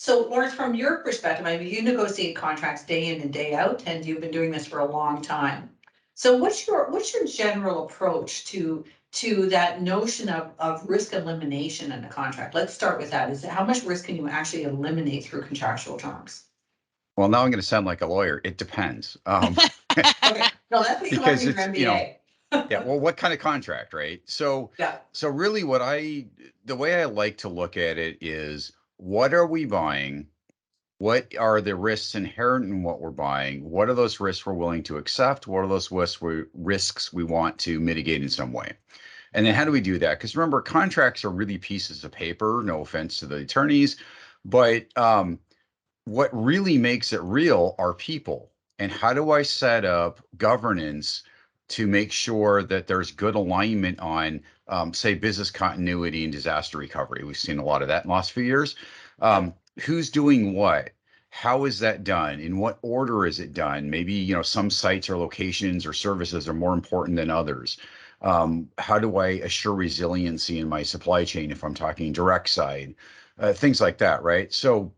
So Lawrence, from your perspective, I mean, you negotiate contracts day in and day out, and you've been doing this for a long time. So what's your general approach to that notion of risk elimination in a contract? Let's start with that. Is how much risk can you actually eliminate through contractual terms? Well, now I'm going to sound like a lawyer. It depends. Okay, no, that's Because becoming your it's, you know, MBA. yeah, well, what kind of contract, right? Yeah, So really the way I like to look at it is, what are we buying? What are the risks inherent in what we're buying? What are those risks we're willing to accept? What are those risks we want to mitigate in some way? And then how do we do that? Because remember, contracts are really pieces of paper. No offense to the attorneys, but what really makes it real are people. And how do I set up governance to make sure that there's good alignment on, say, business continuity and disaster recovery? We've seen a lot of that in the last few years. Who's doing what? How is that done? In what order is it done? Maybe, some sites or locations or services are more important than others. How do I assure resiliency in my supply chain if I'm talking direct side? Things like that, right? So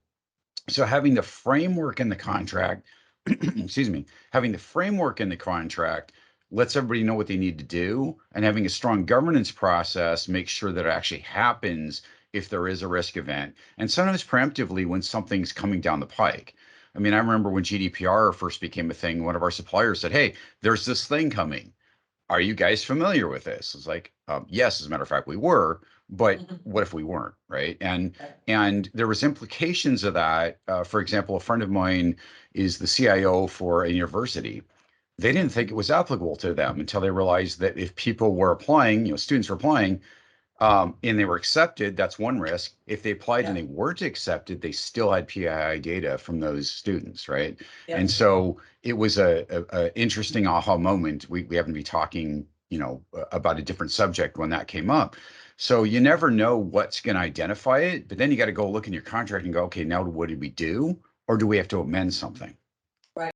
having the framework in the contract, excuse me, having the framework in the contract lets everybody know what they need to do, and having a strong governance process makes sure that it actually happens if there is a risk event, and sometimes preemptively when something's coming down the pike. I mean, I remember when GDPR first became a thing, one of our suppliers said, "Hey, there's this thing coming. Are you guys familiar with this?" It's like, yes, as a matter of fact, we were, but mhm, what if we weren't, right? And right. and there was implications of that. For example, a friend of mine is the CIO for a university. They didn't think it was applicable to them until they realized that if people were applying, students were applying, and they were accepted, that's one risk. If they applied and Yeah, they weren't accepted, they still had PII data from those students, right? yeah. And so it was a interesting aha moment. We happen to be talking, about a different subject when that came up. So you never know what's going to identify it, but then you got to go look in your contract and go, okay, now what did we do? Or do we have to amend something? Right.